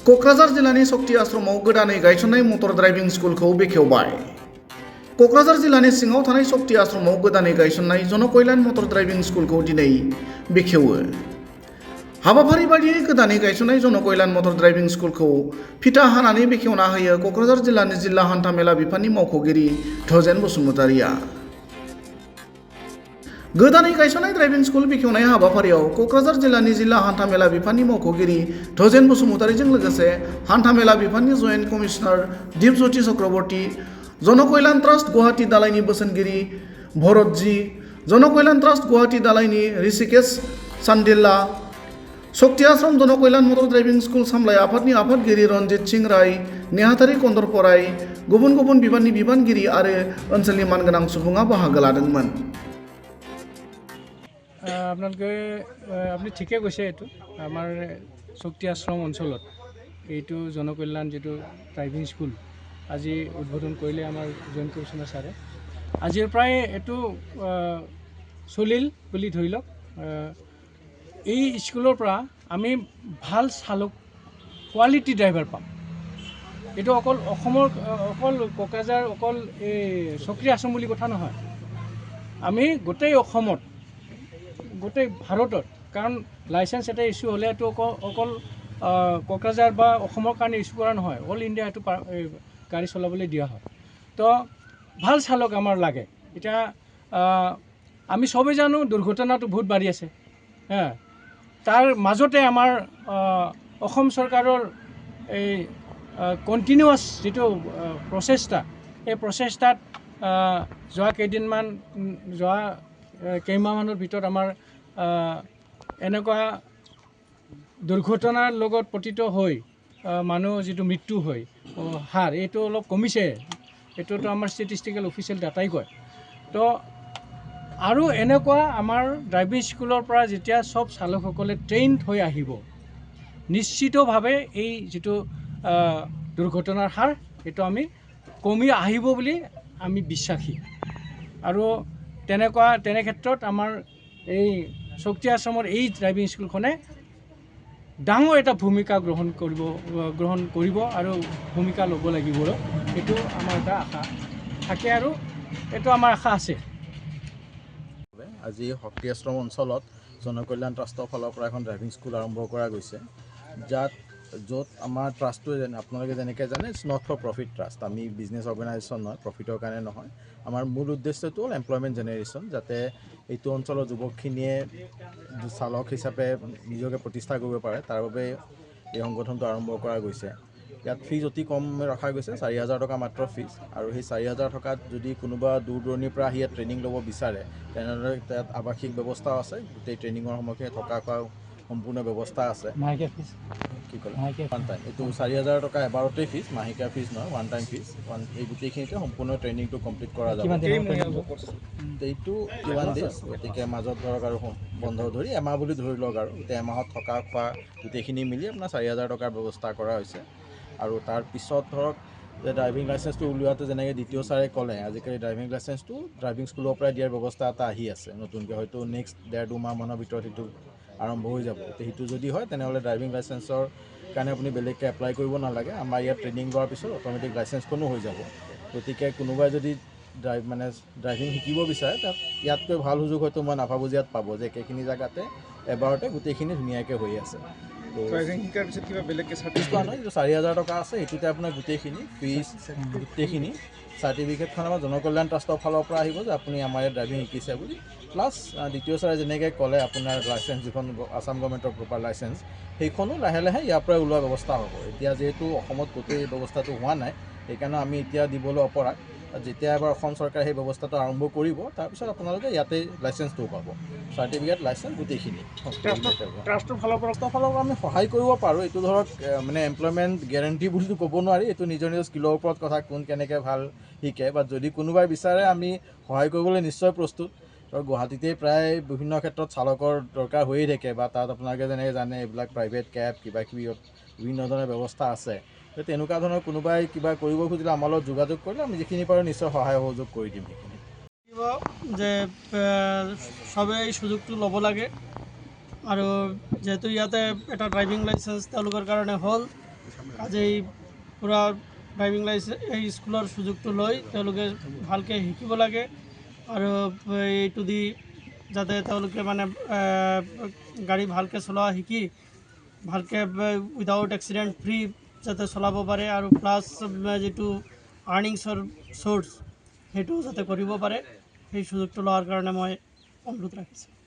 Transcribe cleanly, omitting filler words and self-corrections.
क'क्राझार जिल्लानि सक्ति आश्रमाव गोदानै गायसननाय मटर ड्राइभिं स्कुलखौ बेखेवबाय। क'क्राझार जिल्लानि सिङाव थानाय सक्ति आश्रमाव गोदानै गायसननाय जनकल्याण मटर ड्राइभिं स्कुलखौ दिनै बेखेवो। हाबाफारि बायदियै गोदानै गायसननाय जनकल्याण मटर ड्राइभिं स्कुलखौ फिथा हानानै बेखेवना होयो क'क्राझार जिल्लानि जिल्ला हान्थामेला बिफाननि मावख'गिरि धजेन बसुमतारिया। गोदानै गायसननाय ड्राइभिं स्कुल बेखेवनाय हाबाफारियाव क'क्राझार जिल्लानि जिल्ला हान्थामेला बिफाननि मावख'गिरि धजेन बसुमतारिजों लोगोसे हान्थामेला बिफाननि जयेन्ट कमिशनार दिपज्योति चक्रवर्ती, जनकल्याण ट्रास्ट गुवाहाटी दालायनि बोसोनगिरि भरतजी, जनकल्याण ट्रास्ट गुवाहाटी दालायनि ऋषिकेश चान्दिला, सक्ति आश्रम जनकल्याण मटर ड्राइभिं स्कुल सामलाय आफादनि आफादगिरि रनजित सिंह राय, नेहाथारि कन्दरपराय, गुबुन गुबुन बिबाननि बिबानगिरि आरो ओनसोलनि मानगोनां सुबुङा बाहागो लादोंमोन। আপোনালোকে আপুনি ঠিকে কৈছে। এইটো আমাৰ শক্তি আশ্ৰম অঞ্চলত এইটো জনকল্যাণ যিটো ড্ৰাইভিং স্কুল আজি উদ্বোধন কৰিলে আমাৰ জইণ্ট কমিশনাৰ ছাৰে। আজিৰ প্ৰায় এইটো চলিল বুলি ধৰি লওক। এই স্কুলৰ পৰা আমি ভাল চালক কোৱালিটি ড্ৰাইভাৰ পাম। এইটো অকল অসমৰ অকল কোকৰাঝাৰ অকল এই শক্তি আশ্ৰম বুলি কথা নহয়, আমি গোটেই অসমত গোটেই ভাৰতত, কাৰণ লাইচেঞ্চ এটা ইছ্যু হ'লে এইটো অকল কোকৰাঝাৰ বা অসমৰ কাৰণে ইছ্যু কৰা নহয়, অল ইণ্ডিয়া এইটো গাড়ী চলাবলৈ দিয়া হয়। তো ভাল চালক আমাৰ লাগে। এতিয়া আমি চবেই জানো দুৰ্ঘটনাটো বহুত বাঢ়ি আছে। তাৰ মাজতে আমাৰ অসম চৰকাৰৰ এই কণ্টিনিউৱাছ যিটো প্ৰচেষ্টা, এই প্ৰচেষ্টাত যোৱা কেইমাহমানৰ ভিতৰত আমাৰ এনেকুৱা দুৰ্ঘটনাৰ লগত পতিত হৈ মানুহ যিটো মৃত্যু হয় হাৰ, এইটো অলপ কমিছে। এইটোতো আমাৰ ষ্টেটিষ্টিকেল অফিচিয়েল ডাটাই কয়। তো আৰু এনেকুৱা আমাৰ ড্ৰাইভিং স্কুলৰ পৰা যেতিয়া চব চালকসকলে ট্ৰেইনড হৈ আহিব, নিশ্চিতভাৱে এই যিটো দুৰ্ঘটনাৰ হাৰ এইটো আমি কমি আহিব বুলি আমি বিশ্বাসী। আৰু তেনে ক্ষেত্ৰত আমাৰ এই শক্তি আশ্ৰমৰ এই ড্ৰাইভিং স্কুলখনে ডাঙৰ এটা ভূমিকা গ্ৰহণ কৰিব আৰু ভূমিকা ল'ব লাগিব। এইটো আমাৰ এটা আশা থাকে আৰু এইটো আমাৰ আশা আছে। আজি শক্তি আশ্ৰম অঞ্চলত জনকল্যাণ ট্ৰাষ্টৰ ফালৰ পৰা এখন ড্ৰাইভিং স্কুল আৰম্ভ কৰা গৈছে, য'ত আমাৰ ট্ৰাষ্টটোৱে আপোনালোকে যেনেকৈ জানে it's not for profit trust. আমি বিজনেছ অৰ্গেনাইজেশ্যন নহয়, প্ৰফিটৰ কাৰণে নহয়। আমাৰ মূল উদ্দেশ্যটো হ'ল এমপ্লয়মেণ্ট জেনেৰেশ্যন, যাতে এইটো অঞ্চলৰ যুৱকখিনিয়ে চালক হিচাপে নিজকে প্ৰতিষ্ঠা কৰিব পাৰে, তাৰ বাবে এই সংগঠনটো আৰম্ভ কৰা গৈছে। ইয়াত ফিজ অতি কম ৰখা গৈছে, 4,000 টকা মাত্ৰ ফিজ। আৰু সেই 4,000 টকাত যদি কোনোবা দূৰ দূৰণিৰ পৰা আহি ইয়াত ট্ৰেইনিং ল'ব বিচাৰে, তেনেদৰে তাত আৱাসিক ব্যৱস্থা আছে। গোটেই ট্ৰেইনিঙৰ সময়খিনি থকা খোৱা সম্পূৰ্ণ ব্যৱস্থা আছে। কি ক'লে ওৱান টাইম, এইটো 4,000 টকা এবাৰতেই ফিজ, মাহেকীয়া ফিজ নহয়, ওৱান টাইম ফিজ। এই গোটেইখিনিতে সম্পূৰ্ণ ট্ৰেইনিংটো কমপ্লিট কৰা যাব। এইটো কিমান ডেজ, গতিকে মাজত ধৰক আৰু বন্ধ ধৰি এমাহ বুলি ধৰি লওক, আৰু গোটেই এমাহত থকা খোৱা গোটেইখিনি মিলি আপোনাৰ 4,000 টকাৰ ব্যৱস্থা কৰা হৈছে। আৰু তাৰপিছত ধৰক যে ড্ৰাইভিং লাইচেঞ্চটো উলিওৱাটো যেনেকৈ দ্বিতীয় ছাৰে ক'লে, আজিকালি ড্ৰাইভিং লাইচেঞ্চটো ড্ৰাইভিং স্কুলৰ পৰাই দিয়াৰ ব্যৱস্থা এটা আহি আছে নতুনকৈ। হয়তো নেক্সট 1.5-2 মাহমানৰ ভিতৰত সেইটো আৰম্ভ হৈ যাব। সেইটো যদি হয় তেনেহ'লে ড্ৰাইভিং লাইচেঞ্চৰ কাৰণে আপুনি বেলেগকৈ এপ্লাই কৰিব নালাগে। আমাৰ ইয়াত ট্ৰেইনিং লোৱাৰ পিছত অট'মেটিক লাইচেঞ্চখনো হৈ যাব। গতিকে কোনোবাই যদি ড্ৰাইভিং শিকিব বিচাৰে, তাত ইয়াতকৈ ভাল সুযোগ হয়তো মই নাভাবোঁ যে ইয়াত পাব, যে একেখিনি জেগাতে এবাৰতে গোটেইখিনি ধুনীয়াকৈ হৈ আছে। ড্ৰাইভিং শিকাৰ পিছত কিবা বেলেগকৈ চাৰ্টিফিকেট নহয়, যিটো 4,000 টকা আছে সেইটোতে আপোনাৰ গোটেইখিনি ফিজ, গোটেইখিনি চাৰ্টিফিকেটখন আমাৰ জনকল্যাণ ট্ৰাষ্টৰ ফালৰ পৰা আহিব যে আপুনি আমাৰ ইয়াত ড্ৰাইভিং শিকিছে বুলি। প্লাছ দ্বিতীয় ছাৰে যেনেকৈ ক'লে আপোনাৰ লাইচেঞ্চ যিখন আছাম গভৰ্ণমেণ্টৰ প্ৰপাৰ লাইচেঞ্চ, সেইখনো লাহে লাহে ইয়াৰ পৰাই ওলোৱা ব্যৱস্থা হ'ব। এতিয়া যিহেতু অসমত গোটেই ব্যৱস্থাটো হোৱা নাই, সেইকাৰণে আমি এতিয়া দিবলৈ অপৰাগ। যেতিয়া এবাৰ অসম চৰকাৰে সেই ব্যৱস্থাটো আৰম্ভ কৰিব, তাৰপিছত আপোনালোকে ইয়াতে লাইচেঞ্চটোও পাব, চাৰ্টিফিকেট, লাইচেঞ্চ গোটেইখিনি। ট্ৰাষ্টৰ ফালৰ পৰা আমি সহায় কৰিব পাৰোঁ। এইটো ধৰক মানে এমপ্লয়মেণ্ট গেৰেণ্টি বুলিতো ক'ব নোৱাৰি, এইটো নিজৰ নিজৰ স্কিলৰ ওপৰত কথা, কোন কেনেকৈ ভাল শিকে। বা যদি কোনোবাই বিচাৰে আমি সহায় কৰিবলৈ নিশ্চয় প্ৰস্তুত। ধৰক গুৱাহাটীতে প্ৰায় বিভিন্ন ক্ষেত্ৰত চালকৰ দৰকাৰ হৈয়ে থাকে, বা তাত আপোনালোকে যেনেকৈ জানে এইবিলাক প্ৰাইভেট কেব কিবাকিবি বিভিন্ন ধৰণৰ ব্যৱস্থা আছে। তেনেকুৱা ধৰণৰ কোনোবাই কিবা কৰিব খুজিলে আমাৰ লগত যোগাযোগ কৰিলে আমি যিখিনি পাৰোঁ নিশ্চয় সহায় সহযোগ কৰি দিম। সেইখিনি যে সবেই এই সুযোগটো ল'ব লাগে। আৰু যেহেতু ইয়াতে এটা ড্ৰাইভিং লাইচেঞ্চ তেওঁলোকৰ কাৰণে হ'ল, কাজেই পূৰা ড্ৰাইভিং লাইচেন্স এই স্কুলৰ সুযোগটো লৈ তেওঁলোকে ভালকৈ শিকিব লাগে আৰু এইটো দি যাতে তেওঁলোকে মানে গাড়ী ভালকৈ চলোৱা শিকি ভালকৈ উইদাউট এক্সিডেণ্ট ফ্ৰী যাতে চলাব পাৰে আৰু প্লাছ যিটো আৰ্নিংছৰ চ'ৰ্চ সেইটো যাতে কৰিব পাৰে সেই সুযোগটো লোৱাৰ কাৰণে মই অনুৰোধ ৰাখিছোঁ।